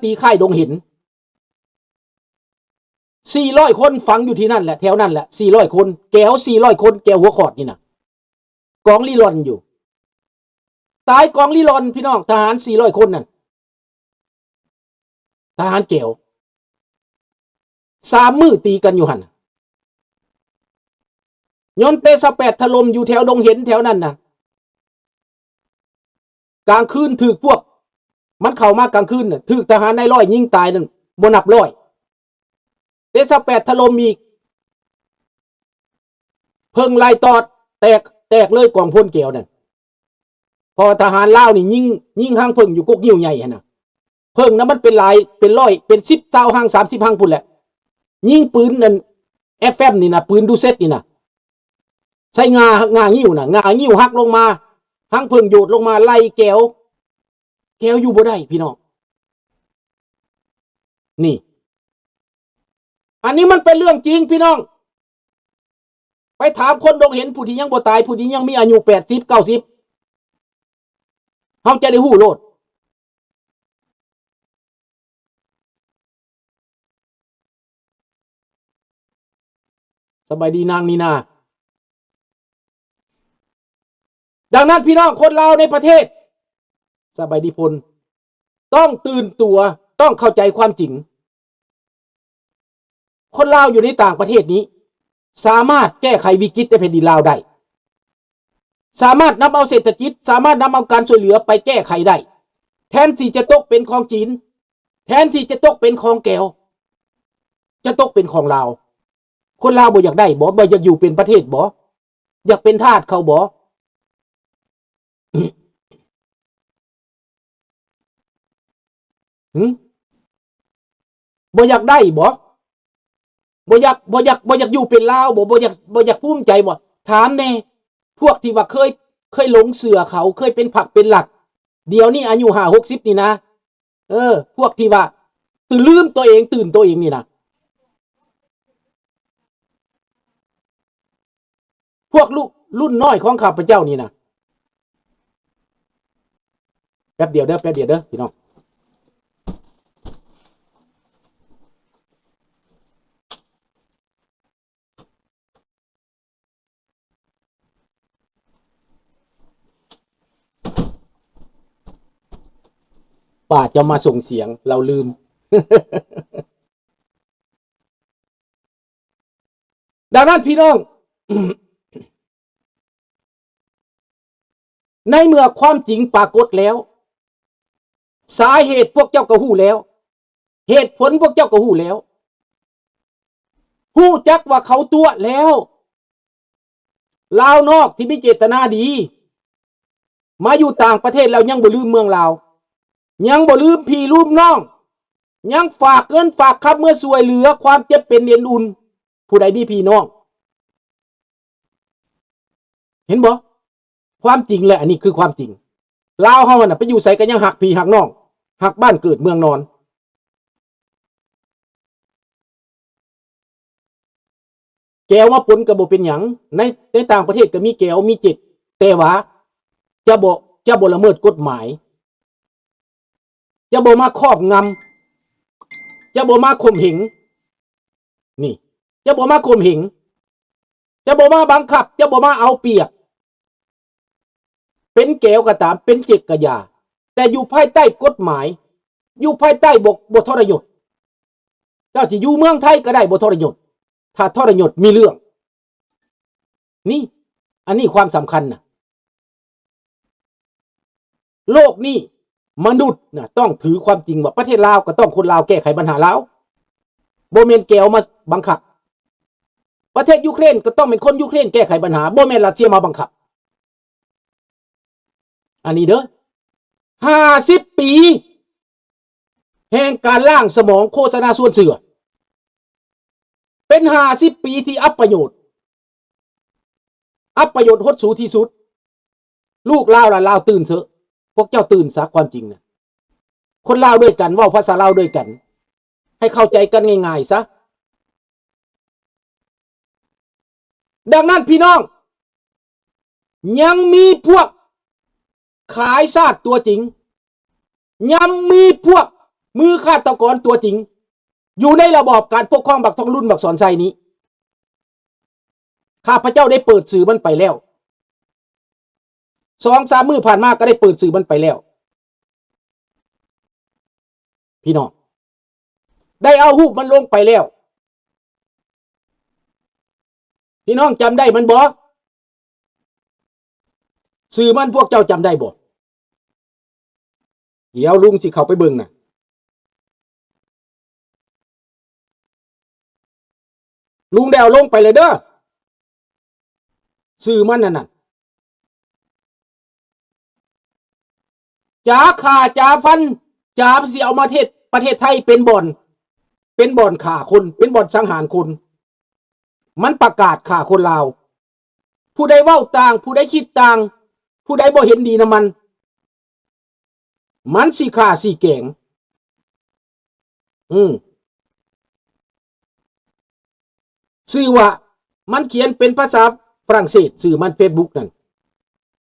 ตีค่ายดงหิน400 คนฝังอยู่ที่นั่นแหละแถวนั่นแหละ400 คนแก้ว400 คนแก้วหัวขอดนี่นะกองลีลอนอยู่ตายกองลีลอนพี่น้องทหาร400 คนนั่นทหารแก้ว3 มื้อตีกันอยู่หั่นยนต์เตส8ถล่มอยู่แถวดงเห็นแถวนั้นนะกลางคืนถูกพวกมันเข้ามากลางคืนน่ะถูกทหารนายร้อยยิงตายนั่นบ่นับร้อยเตส8ถล่มอีกเพิ่งไล่ตอดแตกเลยกองพลแก้วนั่นพอทหารลาวนี่ยิงหางเพิ่งอยู่กกยิ้วใหญ่หั่นน่ะเพิ่งนั้นมันเป็นหลายเป็นร้อยเป็น10 20หาง30หางพุ่นแหละยิงปืนนั่น FM นี่นะปืนดูเซตนี่นะใช้งางิ้วนะงางิ้วหักลงมาหังเพิ่งโยดลงมาไล่แก้วอยู่บ่ได้พี่น้องนี่อันนี้มันเป็นเรื่องจริงพี่น้องไปถามคนดงเห็นผู้ที่ยังบ่ตายผู้ที่ยังมีอายุ80 90เฮาจะได้ฮู้โลดสบายดีนางนีนาดังนั้นพี่น้องคนลาวในประเทศสบายดีพลต้องตื่นตัวต้องเข้าใจความจริงคนลาวอยู่ในต่างประเทศนี้สามารถแก้ไขวิกฤตในแผ่นดินลาวได้สามารถนำเอาเศรษฐกิจสามารถนำเอาการช่วยเหลือไปแก้ไขได้แทนที่จะตกเป็นของจีนแทนที่จะตกเป็นของแก้วจะตกเป็นของลาวคนลาวบ่อยากได้บ่อยากอยู่เป็นประเทศบ่อยากเป็นทาสเขาบ่บ่อยากได้บ่อยากอยู่เป็นลาวบ่อยากภูมิใจบ่ถามแน่พวกที่ว่าเคยหลงเสือเขาเคยเป็นผักเป็นหลักเดี๋ยวนี้อายุ50-60นี่นะพวกที่ว่าตื่นตัวเองนี่นะพวกลูกรุ่นน้อยของข้าพเจ้านี่นะแป๊บเดียวเด้อพี่น้องป้าจะมาส่งเสียงเราลืม ดังนั้นพี่น้อง ในเมื่อความจริงปรากฏแล้วสาเหตุพวกเจ้าก็ฮู้แล้วเหตุผลพวกเจ้าก็ฮู้แล้วฮู้จักว่าเขาตัวแล้วลาวนอกที่มีเจตนาดีมาอยู่ต่างประเทศแล้วยังบ่ลืมเมืองลาวยังบ่ลืมพี่ลืมน้องยังฝากเงินฝากคำเมื่อช่วยเหลือความเจ็บเป็นเอ็นอุ่นผู้ใดมีพี่น้องเห็นบ่ความจริงแหละอันนี้คือความจริงลาวเฮาน่ะไปอยู่ไสก็ยังหักพี่หักน้องหักบ้านเกิดเมืองนอนแก้วมาปนก็บ่เป็นหยังในต่างประเทศก็มีแก้วมีจิตแต่ว่าจะบ่ละเมิดกฎหมายจะบ่มาครอบงำจะบ่มาข่มเหงนี่จะบ่มาข่มเหงจะบ่มาบังคับจะบ่มาเอาเปรียบเป็นแก้วก็ตามเป็นเจ็กก็อย่าแต่อยู่ภายใต้กฎหมายอยู่ภายใต้บ่ทรยศเจ้าที่อยู่เมืองไทยก็ได้บ่ทรยศถ้าทรยศมีเรื่องนี่อันนี้ความสำคัญนะโลกนี้มนุษย์นะต้องถือความจริงว่าประเทศลาวก็ต้องคนลาวแก้ไขปัญหาลาวบ่แม่นแก้วมาบังคับประเทศยูเครนก็ต้องเป็นคนยูเครนแก้ไขปัญหาบ่แม่นรัสเซียมาบังคับอันนี้เด้อ50 ปีแห่งการล่างสมองโฆษณาส่วนเสือเป็น50 ปีที่อัปประโยชน์หดสูที่สุดลูกลาวล่ะลาวตื่นเถอะพวกเจ้าตื่นซะความจริงนะคนลาวด้วยกันเว้าภาษาลาวด้วยกันให้เข้าใจกันง่ายๆซะดังนั้นพี่น้องยังมีพวกขายชาติตัวจริงยังมีพวก มือฆาตกรตัวจริงอยู่ในระบอบการปกครองบักทองรุ่นบักสอนไซนี้ข้าพเจ้าได้เปิดสื่อมันไปแล้ว2-3 มื้อผ่านมาก็ได้เปิดสื่อมันไปแล้วพี่น้องได้เอารูปมันลงไปแล้วพี่น้องจำได้มันบ่สื่อมันพวกเจ้าจำได้บ่เดี๋ยวลุงสิเข้าไปเบิ่งน่ะลุงได้เอาลงไปเลยเด้อสื่อมันนั่นน่ะจ๋าข่าจ๋าฟันจ๋าสิเอามาประเทศไทยเป็นบ่อนฆ่าคนเป็นบ่อนสังหารคนมันประกาศฆ่าคนลาวผู้ใดเว้าต่างผู้ใดคิดต่างผู้ใดบ่เห็นดีนะมันสิฆ่าสิแกงชื่อว่ามันเขียนเป็นภาษาฝรั่งเศสสื่อมัน Facebook นั่น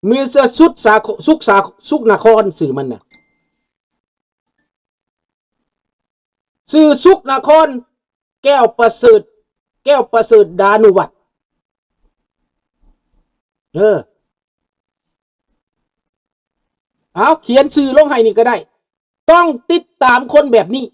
มีเสื้อสุกนครสื่อมันน่ะสื่อสุกนครแก้วประเสริฐดานุวัฒน์เอาเขียนชื่อลงให้นี่ก็ได้ต้องติดตามคนแบบนี้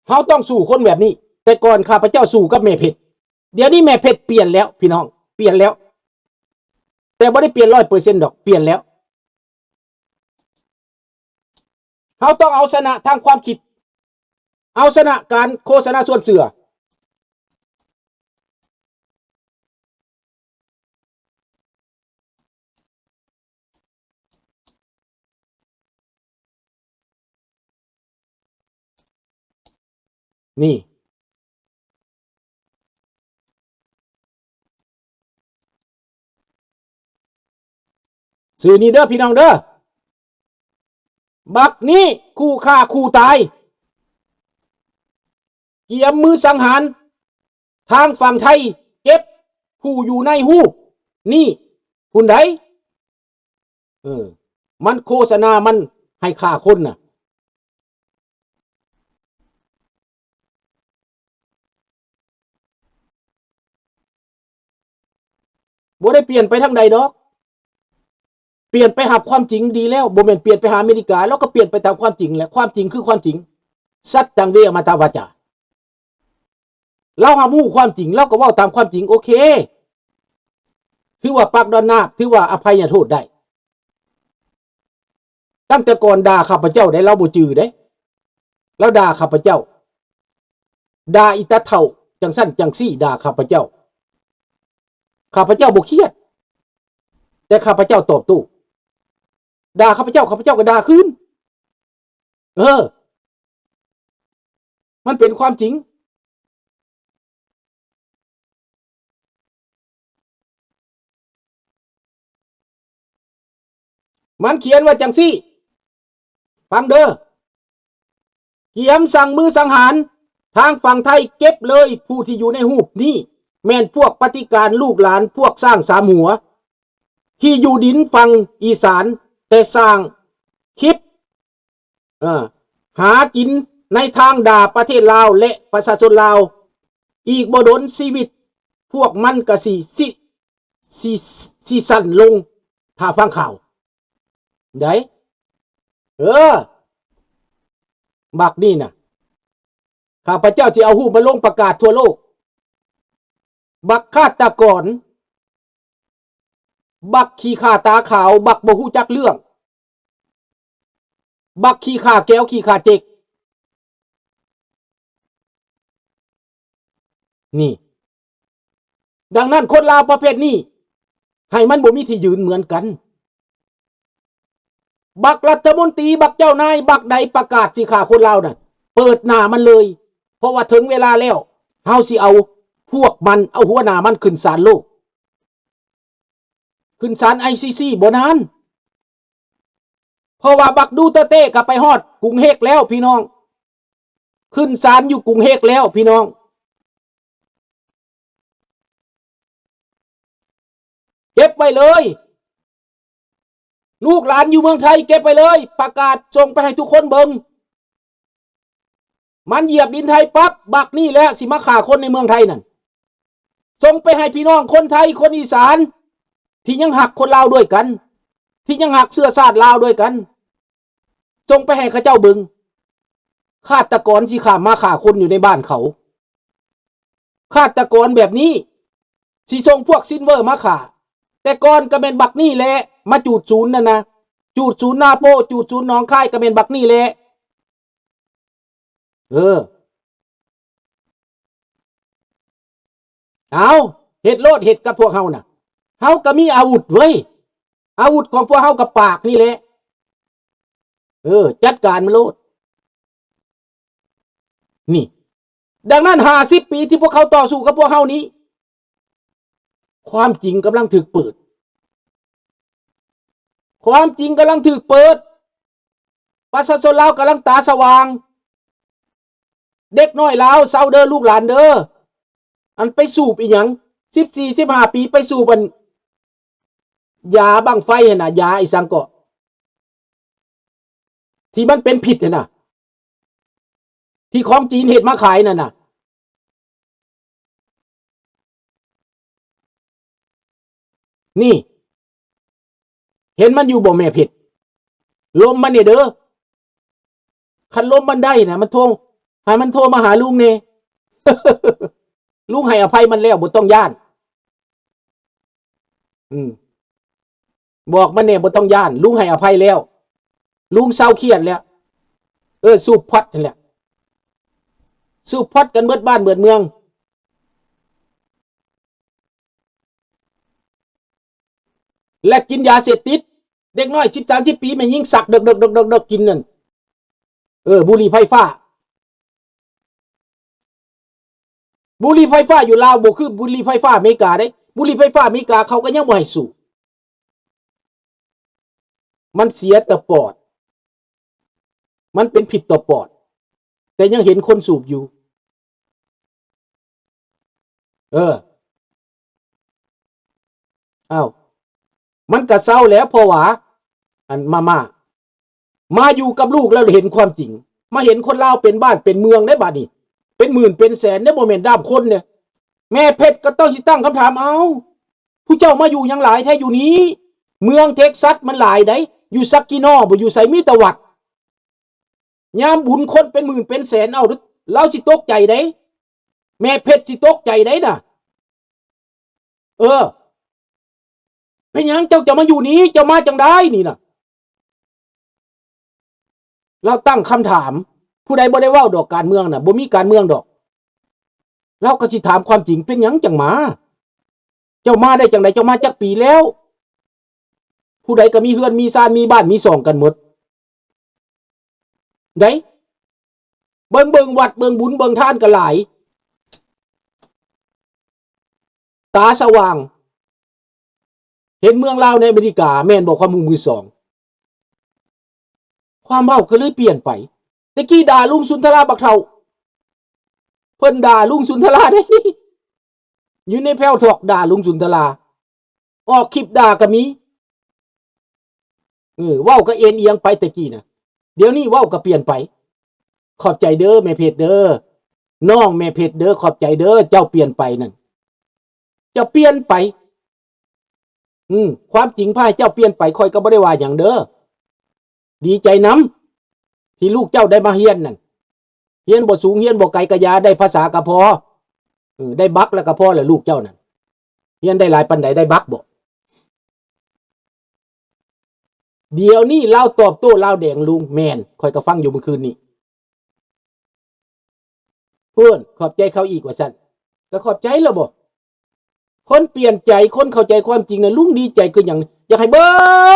เขาต้องสู้คนแบบนี้แต่ก่อนข้าพเจ้าสู้กับแม่เพชรเดี๋ยวนี้แม่เพชรเปลี่ยนแล้วพี่น้องเปลี่ยนแล้วแต่ไม่ได้เปลี่ยน100%ดอกเปลี่ยนแล้วเขาต้องเอาชนะทางความคิดเอาชนะการโฆษณาส่วนเสือนี่สื่อนี้เด้อพี่น้องเด้อบักนี้คู่ฆ่าคู่ตายเกี่ยมมือสังหารทางฝั่งไทยเก็บผู้อยู่ในหูปนี่คุณใดมันโฆษณามันให้ฆ่าคนน่ะบ่ได้เปลี่ยนไปทางใดดอกเปลี่ยนไปหาความจริงดีแล้วบ่แม่นเปลี่ยนไปหาอเมริกาแล้วก็เปลี่ยนไปตามความจริงแหละความจริงคือความจริงสัจจังเวอมตาวาจาเราหามู่ความจริงเราก็เว้าตามความจริงโอเคถือว่าปักดอนหน้าถือว่าอภัยโทษได้ตั้งแต่ก่อนด่าข้าพเจ้าได้เราบ่จื้อได้แล้วด่าข้าพเจ้าด่าอีตาเฒ่าจังสั้นจังซี่ด่าข้าพเจ้าบ่เครียดแต่ข้าพเจ้าตอบโต้ด่าข้าพเจ้าก็ด่าคืนมันเป็นความจริงมันเขียนว่าจังซี่ฟังเด้อเกียมสั่งมือสังหารทางฝั่งไทยเก็บเลยผู้ที่อยู่ในหูปนี้แม่นพวกปฏิการลูกหลานพวกสร้างสามหัวที่อยู่ดินฝั่งอีสานแต่สร้างคลิปหากินในทางด่าประเทศลาวและประชาชนลาวอีกบ่ดนชีวิตพวกมันก็สิสั่นลงถ้าฟังข่าวได้บักนี่น่ะข้าพเจ้าจะเอาหูมาลงประกาศทั่วโลกบักฆาตกรบักขี้ข่าตาขาวบักบ่ฮู้จักเรื่องบักขี้ข่าแก้วขี้ข่าเจกนี่ดังนั้นคนลาวประเภทนี้ให้มันบ่มีที่ยืนเหมือนกันบักรัฐมนตรีบักเจ้านายบักใดประกาศสิฆ่าคนลาวนั่นเปิดหน้ามันเลยเพราะว่าถึงเวลาแล้วเฮาสิเอาพวกมันเอาหัวหน้ามันขึ้นศาลโลกขึ้นศาล ICC บ่นานเพราะว่าบักดูเตเต้กลับไปฮอดกรุงเฮกแล้วพี่น้องขึ้นศาลอยู่กรุงเฮกแล้วพี่น้อง ไว้เลยลูกหลานอยู่เมืองไทยเก็บไปเลยประกาศส่งไปให้ทุกคนเบิ่งมันเหยียบดินไทยปั๊บบักนี่แหละสิมาฆ่าคนในเมืองไทยนั่นส่งไปให้พี่น้องคนไทยคนอีสานที่ยังหักคนลาวด้วยกันที่ยังหักเสื้อชาติลาวด้วยกันส่งไปให้ข้าเจ้าเบิ่งฆาตกรสิข้ามมาฆ่าคนอยู่ในบ้านเขาฆาตกรแบบนี้สิส่งพวกซินเวอร์มาฆ่าแต่ก่อนก็เป็นบักนี่แหละมาจูดศูนย์นั่นนะจูดศูนย์นาโปจูดศูนย์หนองคายก็เป็นบักนี่แหละเอาเฮ็ดโลดเฮ็ดกับพวกเฮาน่ะเฮาก็มีอาวุธเว้ยอาวุธของพวกเฮากับปากนี่แหละจัดการมันโลดนี่ดังนั้น50 ปีที่พวกเขาต่อสู้กับพวกเฮานี้ความจริงกำลังถูกเปิดความจริงกำลังถูกเปิดประชาชนลาวกำลังตาสว่างเด็กน้อยลาวเศร้าเด้อลูกหลานเด้ออันไปสูบอีหยัง14-15 ปีไปสูบอันยาบังไฟน่ะยาอีสังก็ที่มันเป็นผิดน่ะที่ของจีนเฮ็ดมาขายนั่นน่ะนี่เห็นมันอยู่บ่แม่เผ็ดลมมันเนี่ยเด้อคันลมมันได้นะมันโทรให้มันโทรมาหาลุงเน่ ลุงให้อภัยมันแล้วบ่ต้องย่านบอกมันเนี่ยบ่ต้องย่านลุงให้อภัยแล้วลุงเศร้าเครียดแล้วสูบพอดนั่นแหละสูบพอดกันเบิดบ้านเบิดเมืองและกินยาเสพติดเด็กน้อย13-10 ปีมันยิ่งสักเด็กกินนั่นบุหรี่ไฟฟ้าอยู่ลาวบ่คือบุหรี่ไฟฟ้าอเมริกาเด้บุหรี่ไฟฟ้าอเมริกาเขาก็ยังบ่ให้สูบมันเสียต่อปอดมันเป็นผิดต่อปอดแต่ยังเห็นคนสูบอยู่อ้าวมันก็เศร้าแล้วเพราะว่าอันมาอยู่กับลูกแล้วเห็นความจริงมาเห็นคนลาวเป็นบ้านเป็นเมืองได้บัดนี้เป็นหมื่นเป็นแสนได้บ่แม่นด้ามคนเนี่ยแม่เพชรก็ต้องสิตั้งคำถามผู้เจ้ามาอยู่ยังหลายแท้อยู่นี้เมืองเท็กซัสมันหลายได้อยู่ซักกินอบ่อยู่ไสมีแตะวัดยามบุญคนเป็นหมื่นเป็นแสนเราสิตกใจได้แม่เพชรสิตกใจได้น่ะเป็นหยังเจ้าจะมาอยู่นี้เจ้ามาจังได้นี่น่ะเราตั้งคำถามผู้ใดบ่ได้เว้าดอกการเมืองน่ะบ่มีการเมืองดอกเราก็สิถามความจริงเป็นหยังจังมาเจ้ามาได้จังไดเจ้ามาจักปีแล้วผู้ใดก็มีเฮือนมีซ่านมีบ้านมีซ่องกันหมดได้เบิ่งวัดเบิ่งบุญเบิ่งทานก็หลายตาสว่างเห็นเมืองลาวในอเมริกาแม่นบอกความมือสองความเว้าก็เลยเปลี่ยนไปตะกี้ด่าลุงสุนทราบักเฒ่าเพิ่นด่าลุงสุนทราได้อยู่ในแผ่วทอกด่าลุงสุนทราออกคลิปด่าก็มีเว้าก็เอ็นเอียงไปตะกี้น่ะเดี๋ยวนี้เว้าก็เปลี่ยนไปขอบใจเด้อแม่เพชรเด้อน้องแม่เพชรเด้อขอบใจเด้อเจ้าเปลี่ยนไปนั่นเจ้าเปลี่ยนไปความจริงพายเจ้าเปลี่ยนไปค่อยก็บ่ได้ว่าหยังเด้อดีใจนำที่ลูกเจ้าได้มาเฮียนนั่นเฮียนบ่สูงเฮียนบ่ไกลก็ยาได้ภาษาก็พอได้บักแล้วก็พอแล้วลูกเจ้านั่นเฮียนได้หลายปานใดได้บักบ่เดี๋ยวนี้เล่าตอบโต้เล่าแดงลุงแม่นค่อยก็ฟังอยู่เมื่อคืนนี้เพื่อนขอบใจเขาอีกว่าซั่นก็ขอบใจแล้วบ่คนเปลี่ยนใจคนเข้าใจความจริงนะลุงดีใจคืออย่างอยากให้เบิ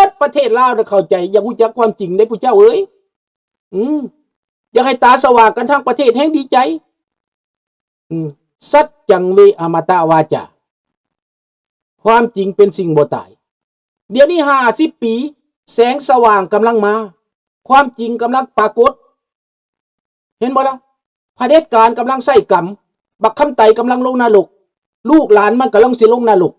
ดประเทศลาวเข้าใจอยากรู้จักความจริงได้ผู้เจ้าเอ้ยอยากให้ตาสว่างกันทั้งประเทศแห่งดีใจสัจจังเวอมตะวาจาความจริงเป็นสิ่งบ่ตายเดี๋ยวนี้50 ปีแสงสว่างกำลังมาความจริงกำลังปรากฏเห็นบ่ล่ะเผด็จการกำลังใส่กรรมบักคำไตกำลังลงนรกลูกหลานมันกำลังสิลงนรก